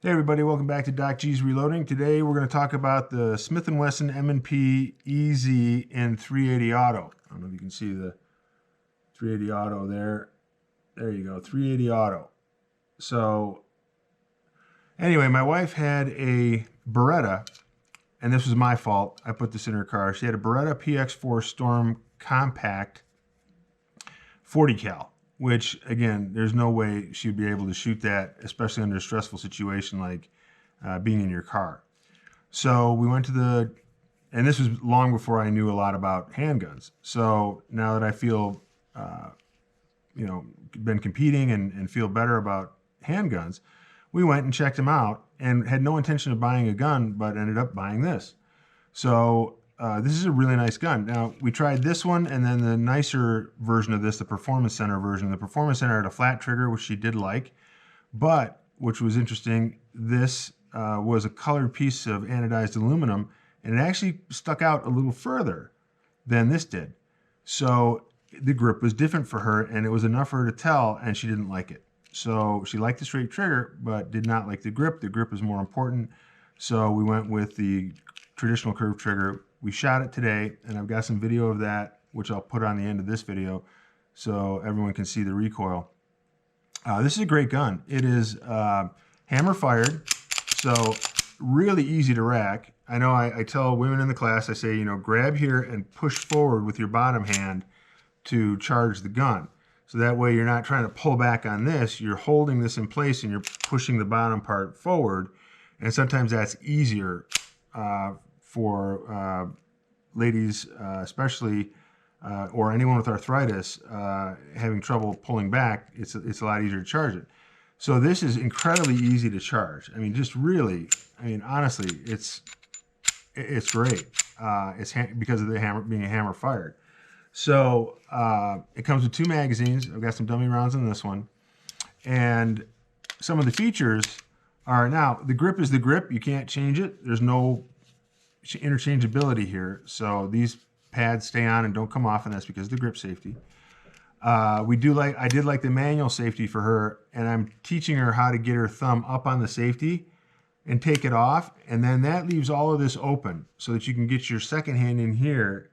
Hey everybody, welcome back to Doc G's Reloading. Today we're going to talk about the Smith and Wesson M&P EZ in 380 Auto. I don't know if you can see the 380 Auto there. There you go, 380 Auto. So anyway, my wife had a Beretta, and this was my fault. I put this in her car. She had a Beretta PX4 Storm Compact 40 cal. Which, again, there's no way she'd be able to shoot that, especially under a stressful situation like being in your car. So we went to and this was long before I knew a lot about handguns. So now that I feel, been competing and feel better about handguns, we went and checked them out and had no intention of buying a gun, but ended up buying this. So this is a really nice gun. Now, we tried this one and then the nicer version of this, the Performance Center version. The Performance Center had a flat trigger, which she did like, but, which was interesting, this was a colored piece of anodized aluminum, and it actually stuck out a little further than this did. So the grip was different for her, and it was enough for her to tell, and she didn't like it. So she liked the straight trigger, but did not like the grip. The grip was more important. So we went with the traditional curved trigger. We shot it today, and I've got some video of that, which I'll put on the end of this video so everyone can see the recoil. This is a great gun. It is hammer fired, so really easy to rack. I know I tell women in the class, I say, grab here and push forward with your bottom hand to charge the gun. So that way you're not trying to pull back on this, you're holding this in place and you're pushing the bottom part forward. And sometimes that's easier for ladies, especially, or anyone with arthritis, having trouble pulling back. It's a lot easier to charge it. So this is incredibly easy to charge. I mean, just really, honestly, it's great. It's because of the hammer being a hammer fired. So it comes with 2 magazines. I've got some dummy rounds in this one, and some of the features are, now the grip is the grip. You can't change it. There's no interchangeability here, so these pads stay on and don't come off, and that's because of the grip safety. I did like the manual safety for her, and I'm teaching her how to get her thumb up on the safety and take it off, and then that leaves all of this open so that you can get your second hand in here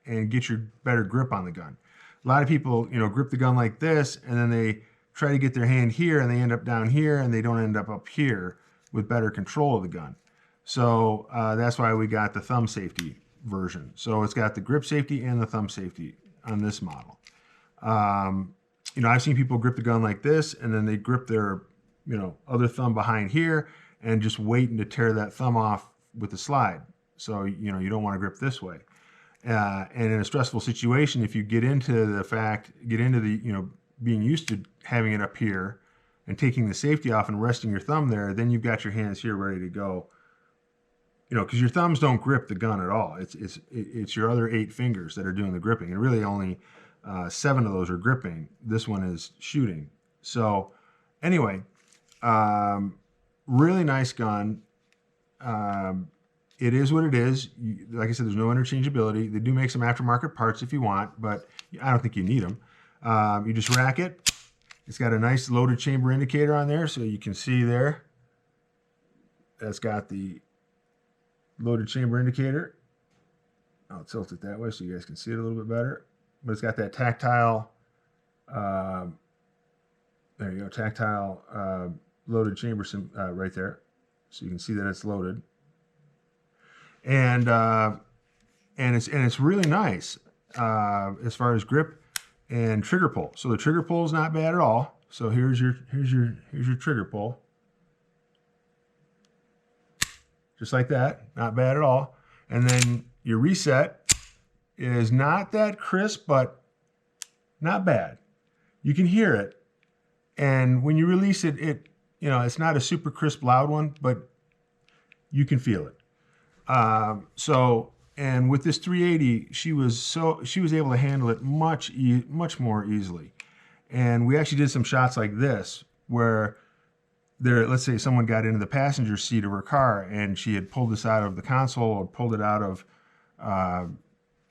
and get your better grip on the gun. A lot of people, grip the gun like this, and then they try to get their hand here, and they end up down here, and they don't end up here with better control of the gun. So that's why we got the thumb safety version. So it's got the grip safety and the thumb safety on this model. I've seen people grip the gun like this, and then they grip their, other thumb behind here and just waiting to tear that thumb off with the slide. So, you don't want to grip this way. And in a stressful situation, if you get into the being used to having it up here and taking the safety off and resting your thumb there, then you've got your hands here ready to go. Because your thumbs don't grip the gun at all. It's your other 8 fingers that are doing the gripping, and really only 7 of those are gripping. This one is shooting. So anyway, really nice gun. It is what it is. Like I said, there's no interchangeability. They do make some aftermarket parts if you want, but I don't think you need them. You just rack it. It's got a nice loaded chamber indicator on there, so you can see there. That's got the loaded chamber indicator. I'll tilt it that way so you guys can see it a little bit better. But it's got that tactile, there you go, tactile loaded chamber right there. So you can see that it's loaded. And it's really nice as far as grip and trigger pull. So the trigger pull is not bad at all. So here's your trigger pull. Just like that, not bad at all. And then your reset is not that crisp, but not bad. You can hear it. And when you release it, it's not a super crisp, loud one, but you can feel it. And with this 380, she was able to handle it much more easily. And we actually did some shots like this where let's say someone got into the passenger seat of her car and she had pulled this out of the console or pulled it out of, out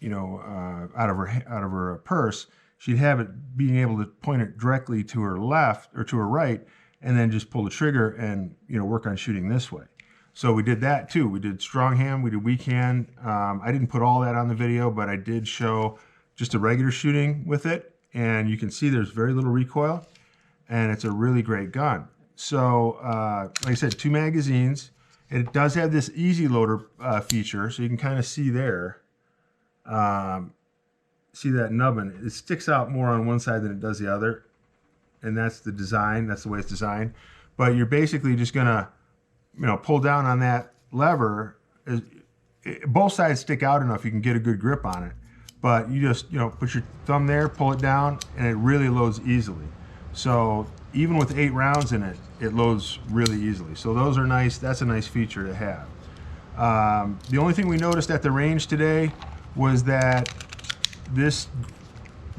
of her purse. She'd have it being able to point it directly to her left or to her right, and then just pull the trigger and work on shooting this way. So we did that too. We did strong hand, we did weak hand. I didn't put all that on the video, but I did show just a regular shooting with it, and you can see there's very little recoil, and it's a really great gun. So like I said, 2 magazines. It does have this easy loader feature, so you can kind of see there. See that nubbin? It sticks out more on one side than it does the other, and that's the design. That's the way it's designed. But you're basically just gonna, pull down on that lever. Both sides stick out enough you can get a good grip on it. But you just, put your thumb there, pull it down, and it really loads easily. So even with 8 rounds in it, it loads really easily. So those are nice. That's a nice feature to have. The only thing we noticed at the range today was that this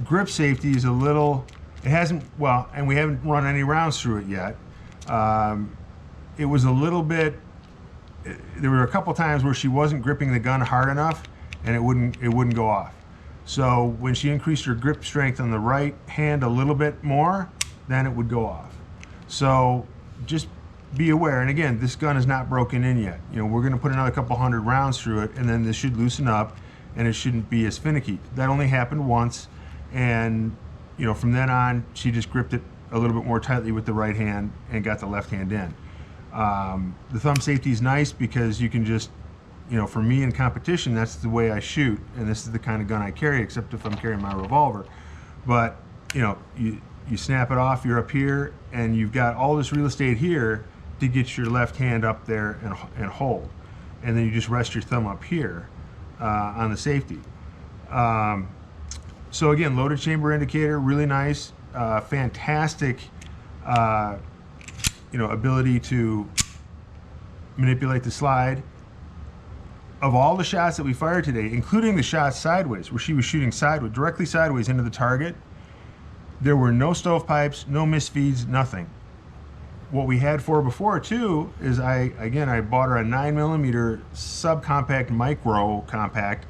grip safety is a little, it hasn't, well, and we haven't run any rounds through it yet. It was a little bit, there were a couple times where she wasn't gripping the gun hard enough and it wouldn't go off. So when she increased her grip strength on the right hand a little bit more, then it would go off. So just be aware. And again, this gun is not broken in yet. We're going to put another couple hundred rounds through it, and then this should loosen up and it shouldn't be as finicky. That only happened once, and from then on she just gripped it a little bit more tightly with the right hand and got the left hand in. The thumb safety is nice because you can just, for me in competition, that's the way I shoot, and this is the kind of gun I carry, except if I'm carrying my revolver. But you snap it off, you're up here, and you've got all this real estate here to get your left hand up there and hold. And then you just rest your thumb up here on the safety. So again, loaded chamber indicator, really nice, fantastic, ability to manipulate the slide. Of all the shots that we fired today, including the shots sideways, where she was shooting sideways, directly sideways into the target, there were no stovepipes, no misfeeds, nothing. What we had for her before too is I bought her a 9mm subcompact micro compact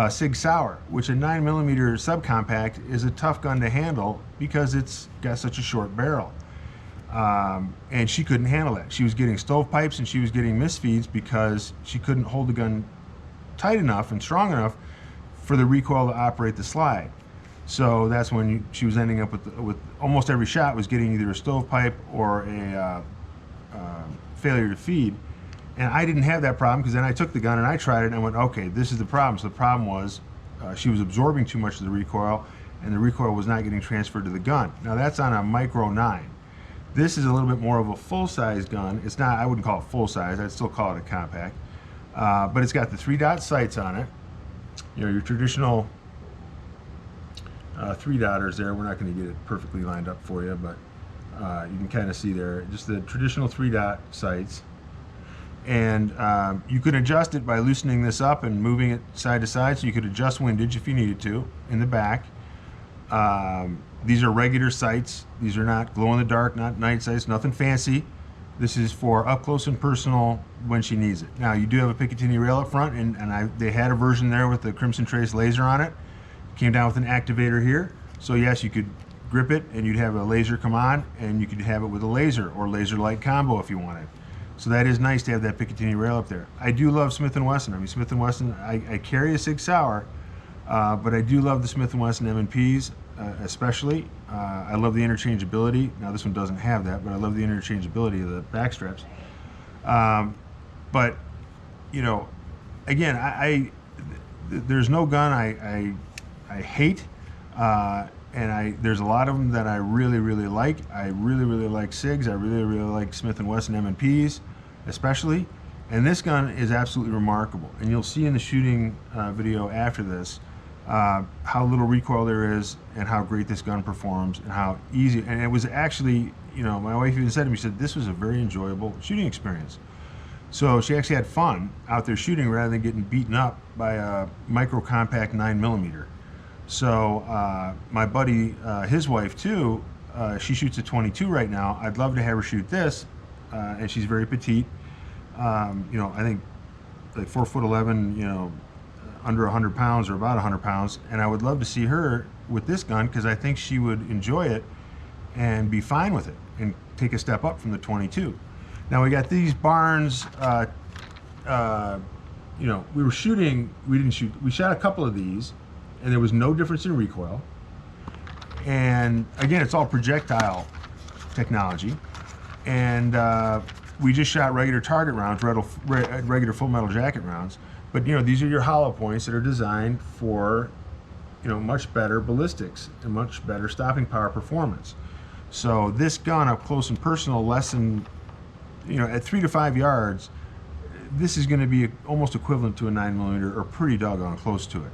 Sig Sauer, which a 9mm subcompact is a tough gun to handle because it's got such a short barrel. And she couldn't handle that. She was getting stovepipes and she was getting misfeeds because she couldn't hold the gun tight enough and strong enough for the recoil to operate the slide. So that's when she was ending up with almost every shot was getting either a stovepipe or a failure to feed. And I didn't have that problem because then I took the gun and I tried it and I went, okay, this is the problem. So the problem was she was absorbing too much of the recoil and the recoil was not getting transferred to the gun. Now that's on a micro 9. This is a little bit more of a full-size gun. It's not, I wouldn't call it full-size, I'd still call it a compact. But it's got the 3-dot sights on it. Your traditional 3-dotters there. We're not going to get it perfectly lined up for you, but you can kind of see there, just the traditional 3-dot sights. And you could adjust it by loosening this up and moving it side to side, so you could adjust windage if you needed to in the back. These are regular sights. These are not glow-in-the-dark, not night sights, nothing fancy. This is for up close and personal when she needs it. Now, you do have a Picatinny rail up front, and they had a version there with the Crimson Trace laser on it. Came down with an activator here. So yes, you could grip it and you'd have a laser come on, and you could have it with a laser or laser light combo if you wanted. So that is nice to have that Picatinny rail up there. I do love Smith and Wesson. I mean, Smith and Wesson, I carry a Sig Sauer, but I do love the Smith and Wesson M&Ps. Especially. I love the interchangeability. Now this one doesn't have that, but I love the interchangeability of the back straps. But again, there's no gun I hate, and there's a lot of them that I really like. I really like SIGs. I really like Smith and Wesson M&Ps, especially. And this gun is absolutely remarkable. And you'll see in the shooting video after this how little recoil there is and how great this gun performs and how easy. And it was actually, my wife even said to me, she said, this was a very enjoyable shooting experience. So she actually had fun out there shooting rather than getting beaten up by a micro compact 9mm. So my buddy, his wife too, she shoots a 22 right now. I'd love to have her shoot this, and she's very petite. I think like 4'11", under 100 pounds or about 100 pounds, and I would love to see her with this gun because I think she would enjoy it and be fine with it. and take a step up from the 22. Now we got these Barnes, you know, we shot a couple of these and there was no difference in recoil. And again, it's all projectile technology. And we just shot regular target rounds, regular full metal jacket rounds. But you know, these are your hollow points that are designed for, you know, much better ballistics and much better stopping power performance. So this gun up close and personal, less than, you know, at 3 to 5 yards, this is going to be almost equivalent to a 9mm or pretty doggone close to it.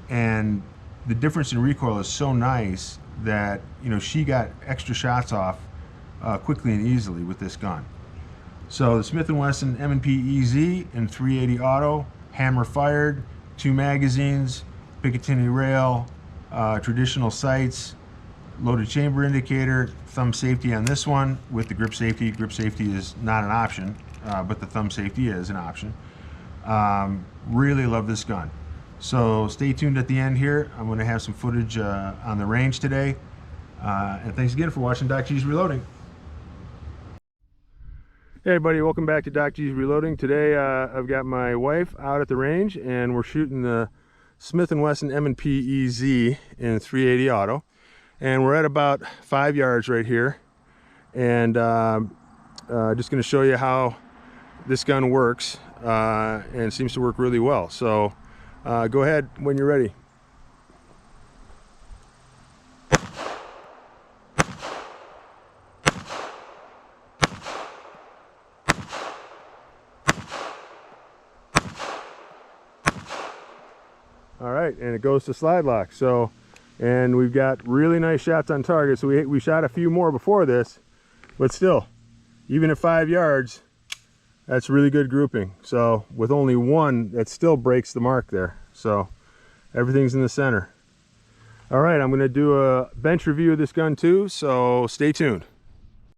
And the difference in recoil is so nice that, you know, she got extra shots off quickly and easily with this gun. So the Smith and Wesson M&P EZ in 380 auto, hammer fired, 2 magazines, Picatinny rail, traditional sights, loaded chamber indicator, thumb safety on this one with the grip safety. Grip safety is not an option, but the thumb safety is an option. Really love this gun. So stay tuned at the end here. I'm going to have some footage on the range today. And thanks again for watching Doc G's Reloading. Hey everybody, welcome back to Doc G's Reloading. Today I've got my wife out at the range and we're shooting the Smith and Wesson M&P EZ in 380 auto. And we're at about 5 yards right here. And just going to show you how this gun works, and it seems to work really well. So go ahead when you're ready. All right, and it goes to slide lock. So, and we've got really nice shots on target. So we shot a few more before this, but still, even at 5 yards, that's really good grouping. So with only one, that still breaks the mark there. So everything's in the center. All right, I'm going to do a bench review of this gun too, so stay tuned.